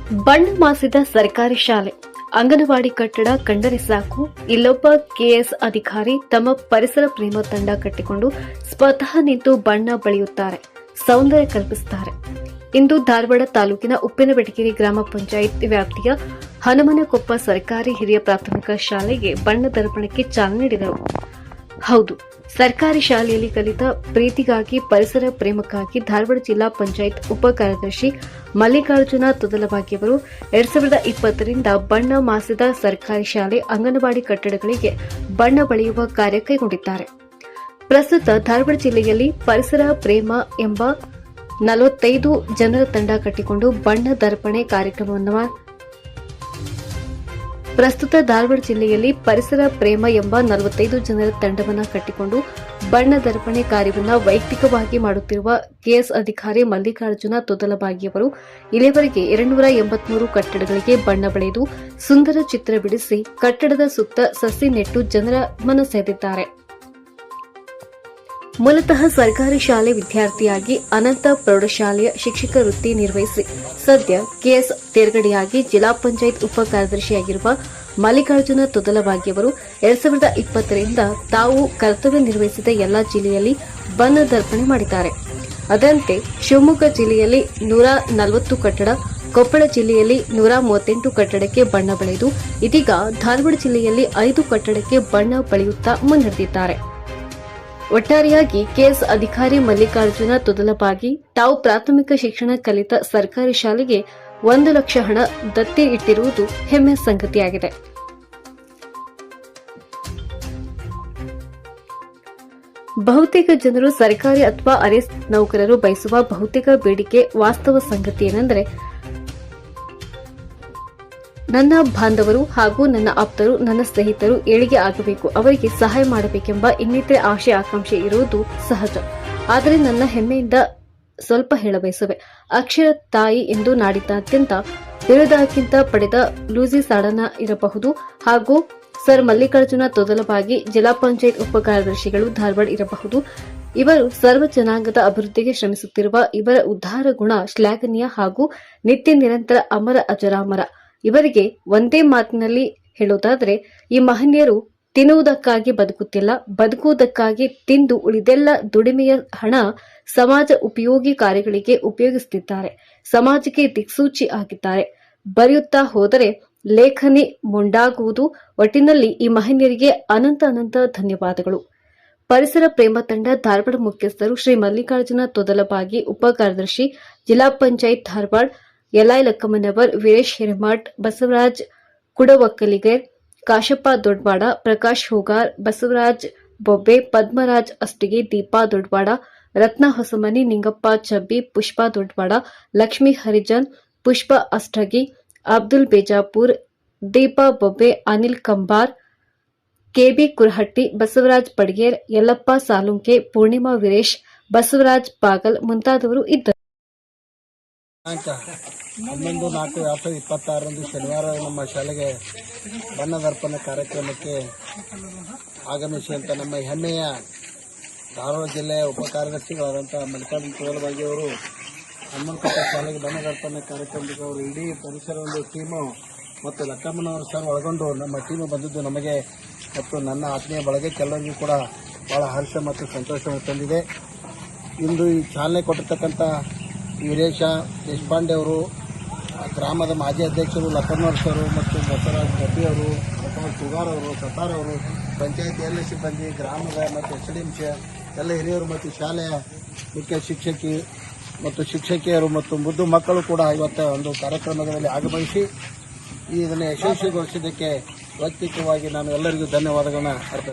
ಬಣ್ಣ ಮಾಸಿದ ಸರ್ಕಾರಿ ಶಾಲೆ ಅಂಗನವಾಡಿ ಕಟ್ಟಡ ಕಂಡರೆ ಸಾಕು ಇಲ್ಲೊಬ್ಬ ಕೆಎಸ್ ಅಧಿಕಾರಿ ತಮ್ಮ ಪರಿಸರ ಪ್ರೇಮ ತಂಡ ಕಟ್ಟಿಕೊಂಡು ಸ್ವತಃ ನಿಂತು ಬಣ್ಣ ಬಳಿಯುತ್ತಾರೆ, ಸೌಂದರ್ಯ ಕಲ್ಪಿಸುತ್ತಾರೆ. ಇಂದು ಧಾರವಾಡ ತಾಲೂಕಿನ ಉಪ್ಪಿನಬೆಟಗೇರಿ ಗ್ರಾಮ ಪಂಚಾಯತ್ ವ್ಯಾಪ್ತಿಯ ಹನುಮನಕೊಪ್ಪ ಸರ್ಕಾರಿ ಹಿರಿಯ ಪ್ರಾಥಮಿಕ ಶಾಲೆಗೆ ಬಣ್ಣದರ್ಪಣಕ್ಕೆ ಚಾಲನೆ ನೀಡಿದರು. ಹೌದು, ಸರ್ಕಾರಿ ಶಾಲೆಯಲ್ಲಿ ಕಲಿತ ಪ್ರೀತಿಗಾಗಿ, ಪರಿಸರ ಪ್ರೇಮಕ್ಕಾಗಿ ಧಾರವಾಡ ಜಿಲ್ಲಾ ಪಂಚಾಯತ್ ಉಪ ಕಾರ್ಯದರ್ಶಿ ಮಲ್ಲಿಕಾರ್ಜುನ ತೊದಲಭಾಗಿಯವರು 2020ರಿಂದ ಬಣ್ಣ ಮಾಸಿದ ಸರ್ಕಾರಿ ಶಾಲೆ ಅಂಗನವಾಡಿ ಕಟ್ಟಡಗಳಿಗೆ ಬಣ್ಣ ಬಳಿಯುವ ಕಾರ್ಯ ಕೈಗೊಂಡಿದ್ದಾರೆ. ಪ್ರಸ್ತುತ ಧಾರವಾಡ ಜಿಲ್ಲೆಯಲ್ಲಿ ಪರಿಸರ ಪ್ರೇಮ ಎಂಬ 45 ಜನರ ತಂಡ ಕಟ್ಟಿಕೊಂಡು ಬಣ್ಣ ದರ್ಪಣೆ ಕಾರ್ಯಕ್ರಮವನ್ನು ಧಾರವಾಡ ಜಿಲ್ಲೆಯಲ್ಲಿ ಪರಿಸರ ಪ್ರೇಮ ಎಂಬ 45 ಜನರ ತಂಡವನ್ನು ಕಟ್ಟಿಕೊಂಡು ಬಣ್ಣ ದರ್ಪಣೆ ಕಾರ್ಯವನ್ನು ವೈಯಕ್ತಿಕವಾಗಿ ಮಾಡುತ್ತಿರುವ ಕೆಎಸ್ ಅಧಿಕಾರಿ ಮಲ್ಲಿಕಾರ್ಜುನ ತೊದಲಭಾಗಿಯವರು ಇಲ್ಲಿಯವರೆಗೆ 283 ಕಟ್ಟಡಗಳಿಗೆ ಬಣ್ಣ ಬಳಿದು ಸುಂದರ ಚಿತ್ರ ಬಿಡಿಸಿ ಕಟ್ಟಡದ ಸುತ್ತ ಸಸಿ ನೆಟ್ಟು ಜನರ ಮನಸೆಳೆದಿದ್ದಾರೆ. ಮೂಲತಃ ಸರ್ಕಾರಿ ಶಾಲೆ ವಿದ್ಯಾರ್ಥಿಯಾಗಿ ಅನಂತ ಪ್ರೌಢಶಾಲೆಯ ಶಿಕ್ಷಕ ವೃತ್ತಿ ನಿರ್ವಹಿಸಿ ಸದ್ಯ ಕೆಎಸ್ ತೇರ್ಗಡೆಯಾಗಿ ಜಿಲ್ಲಾ ಪಂಚಾಯತ್ ಉಪ ಕಾರ್ಯದರ್ಶಿಯಾಗಿರುವ ಮಲ್ಲಿಕಾರ್ಜುನ ತೊದಲಭಾಗಿಯವರು 2020ರಿಂದ ತಾವು ಕರ್ತವ್ಯ ನಿರ್ವಹಿಸಿದ ಎಲ್ಲಾ ಜಿಲ್ಲೆಯಲ್ಲಿ ಬಣ್ಣ ದರ್ಪಣೆ ಮಾಡಿದ್ದಾರೆ. ಅದರಂತೆ ಶಿವಮೊಗ್ಗ ಜಿಲ್ಲೆಯಲ್ಲಿ 140 ಕಟ್ಟಡ, ಕೊಪ್ಪಳ ಜಿಲ್ಲೆಯಲ್ಲಿ 138 ಕಟ್ಟಡಕ್ಕೆ ಬಣ್ಣ ಬಳಿದು ಇದೀಗ ಧಾರವಾಡ ಜಿಲ್ಲೆಯಲ್ಲಿ 5 ಕಟ್ಟಡಕ್ಕೆ ಬಣ್ಣ ಬಳಿಯುತ್ತಾ ಮುನ್ನಡೆದಿದ್ದಾರೆ. ಒಟ್ಟಾರೆಯಾಗಿ ಕೆಎಸ್ ಅಧಿಕಾರಿ ಮಲ್ಲಿಕಾರ್ಜುನ ತೊದಲಭಾಗಿ ತಾವು ಪ್ರಾಥಮಿಕ ಶಿಕ್ಷಣ ಕಲಿತ ಸರ್ಕಾರಿ ಶಾಲೆಗೆ 1 ಲಕ್ಷ ಹಣ ದತ್ತಿ ಇಟ್ಟಿರುವುದು ಹೆಮ್ಮೆಯ ಸಂಗತಿಯಾಗಿದೆ. ಬಹುತೇಕ ಜನರು ಸರ್ಕಾರಿ ಅಥವಾ ಅರೆ ನೌಕರರು ಬಯಸುವ ಬಹುತೇಕ ಬೇಡಿಕೆ ವಾಸ್ತವ ಸಂಗತಿ ಏನೆಂದರೆ, ನನ್ನ ಬಾಂಧವರು ಹಾಗೂ ನನ್ನ ಆಪ್ತರು, ನನ್ನ ಸ್ನೇಹಿತರು ಏಳಿಗೆ ಆಗಬೇಕು, ಅವರಿಗೆ ಸಹಾಯ ಮಾಡಬೇಕೆಂಬ ಇನ್ನಿತರೆ ಆಶೆ ಆಕಾಂಕ್ಷೆ ಇರುವುದು ಸಹಜ. ಆದರೆ ನನ್ನ ಹೆಮ್ಮೆಯಿಂದ ಸ್ವಲ್ಪ ಹೇಳಬಯಸುವೆ. ಅಕ್ಷರ ತಾಯಿ ಎಂದು ನಾಡಿನಾದ್ಯಂತ ಬಿರುದಾಗಿಂತ ಪಡೆದ ಲೂಸಿ ಸಾಡನ ಇರಬಹುದು ಹಾಗೂ ಸರ್ ಮಲ್ಲಿಕಾರ್ಜುನ ತೊದಲಭಾಗಿ ಜಿಲ್ಲಾ ಪಂಚಾಯತ್ ಉಪ ಕಾರ್ಯದರ್ಶಿಗಳು ಧಾರವಾಡ ಇರಬಹುದು. ಇವರು ಸರ್ವ ಜನಾಂಗದ ಅಭಿವೃದ್ಧಿಗೆ ಶ್ರಮಿಸುತ್ತಿರುವ ಇವರ ಉದ್ಧಾರ ಗುಣ ಶ್ಲಾಘನೀಯ ಹಾಗೂ ನಿತ್ಯ ನಿರಂತರ ಅಮರ ಅಜರಾಮರ. ಇವರಿಗೆ ಒಂದೇ ಮಾತಿನಲ್ಲಿ ಹೇಳೋದಾದರೆ, ಈ ಮಹನೀಯರು ತಿನ್ನುವುದಕ್ಕಾಗಿ ಬದುಕುತ್ತಿಲ್ಲ, ಬದುಕುವುದಕ್ಕಾಗಿ ತಿಂದು ಉಳಿದೆಲ್ಲ ದುಡಿಮೆಯ ಹಣ ಸಮಾಜ ಉಪಯೋಗಿ ಕಾರ್ಯಗಳಿಗೆ ಉಪಯೋಗಿಸುತ್ತಿದ್ದಾರೆ. ಸಮಾಜಕ್ಕೆ ದಿಕ್ಸೂಚಿ ಆಗಿದ್ದಾರೆ. ಬರೆಯುತ್ತಾ ಹೋದರೆ ಲೇಖನಿ ಮೊಂಡಾಗುವುದು. ಒಟ್ಟಿನಲ್ಲಿ ಈ ಮಹನೀಯರಿಗೆ ಅನಂತ ಅನಂತ ಧನ್ಯವಾದಗಳು. ಪರಿಸರ ಪ್ರೇಮ ತಂಡ ಧಾರವಾಡ ಮುಖ್ಯಸ್ಥರು ಶ್ರೀ ಮಲ್ಲಿಕಾರ್ಜುನ ತೊದಲಭಾಗಿ, ಉಪ ಕಾರ್ಯದರ್ಶಿ ಜಿಲ್ಲಾ ಪಂಚಾಯತ್ ಧಾರವಾಡ ಯಲ್ಲಾಯಿ ಲಕ್ಕಮ್ಮನವರ್, ವೀರೇಶ್ ಹಿರೇಮಠ್, ಬಸವರಾಜ್ ಕುಡವಕ್ಕಲಿಗರ್, ಕಾಶಪ್ಪ ದೊಡ್ವಾಡ, ಪ್ರಕಾಶ್ ಹೋಗಾರ್, ಬಸವರಾಜ್ ಬೊಬ್ಬೆ, ಪದ್ಮರಾಜ್ ಅಷ್ಟಿಗೆ, ದೀಪಾ ದೊಡ್ವಾಡ, ರತ್ನ ಹೊಸಮನಿ, ನಿಂಗಪ್ಪ ಚಬ್ಬಿ, ಪುಷ್ಪಾ ದೊಡ್ವಾಡ, ಲಕ್ಷ್ಮೀ ಹರಿಜನ್, ಪುಷ್ಪ ಅಷ್ಟಗಿ, ಅಬ್ದುಲ್ ಬೇಜಾಪುರ್, ದೀಪಾ ಬೊಬ್ಬೆ, ಅನಿಲ್ ಕಂಬಾರ್, ಕೆಬಿ ಕುರಹಟ್ಟಿ, ಬಸವರಾಜ್ ಪಡ್ಗೇರ್, ಯಲ್ಲಪ್ಪ ಸಾಲುಂಕೆ, ಪೂರ್ಣಿಮಾ ವೀರೇಶ್, ಬಸವರಾಜ್ ಪಾಗಲ್ ಮುಂತಾದವರು ಇದ್ದರು. 11/4/2026 ಶನಿವಾರ ನಮ್ಮ ಶಾಲೆಗೆ ಬಣ್ಣದರ್ಪಣೆ ಕಾರ್ಯಕ್ರಮಕ್ಕೆ ಆಗಮಿಸಿದಂಥ ನಮ್ಮ ಹೆಮ್ಮೆಯ ಧಾರವಾಡ ಜಿಲ್ಲೆಯ ಉಪ ಕಾರ್ಯದರ್ಶಿಗಳಾದಂಥ ಮಲ್ಲಿಕಾರ್ಜುನ ತೊದಲಭಾಗಿ ಅವರು ಹನುಮನಕೊಪ್ಪ ಶಾಲೆಗೆ ಬಣ್ಣದರ್ಪಣೆ ಕಾರ್ಯಕ್ರಮಕ್ಕೆ ಅವರು ಇಡೀ ಪರಿಸರ ಒಂದು ಟೀಮು ಮತ್ತು ಲಕ್ಕಮ್ಮನವರ ಸರ್ ಒಳಗೊಂಡು ನಮ್ಮ ಟೀಮು ಬಂದಿದ್ದು ನಮಗೆ ಮತ್ತು ನನ್ನ ಆತ್ಮೀಯ ಬಳಗಕ್ಕೆಲ್ಲರಿಗೂ ಕೂಡ ಭಾಳ ಹರ್ಷ ಮತ್ತು ಸಂತೋಷವನ್ನು ತಂದಿದೆ. ಇಂದು ಈ ಚಾಲನೆ ಕೊಟ್ಟಿರ್ತಕ್ಕಂಥ ವೀರೇಶ ದೇಶಪಾಂಡೆ ಅವರು, ಗ್ರಾಮದ ಮಾಜಿ ಅಧ್ಯಕ್ಷರು ಲಕ್ಕಮ್ಮನವರ ಸರು ಮತ್ತು ಬಸವರಾಜ್ ಬಬ್ಬಿ ಅವರು, ಪ್ರಕಾಶ್ ಸುಗಾರ್ ಅವರು, ಸತಾರ್ ಅವರು, ಪಂಚಾಯತ್ ಎಲ್ಲ ಸಿಬ್ಬಂದಿ, ಗ್ರಾಮದ ಮತ್ತು SDMC ಎಲ್ಲ ಹಿರಿಯರು ಮತ್ತು ಶಾಲೆಯ ಮುಖ್ಯ ಶಿಕ್ಷಕಿ ಮತ್ತು ಶಿಕ್ಷಕಿಯರು ಮತ್ತು ಮುದ್ದು ಮಕ್ಕಳು ಕೂಡ ಇವತ್ತು ಒಂದು ಕಾರ್ಯಕ್ರಮದಲ್ಲಿ ಆಗಮಿಸಿ ಇದನ್ನು ಯಶಸ್ವಿಗೊಳಿಸಿದ್ದಕ್ಕೆ ವೈಯಕ್ತಿಕವಾಗಿ ನಾನು ಎಲ್ಲರಿಗೂ ಧನ್ಯವಾದಗಳನ್ನ ಅರ್ಪಿಸ್ತೇನೆ.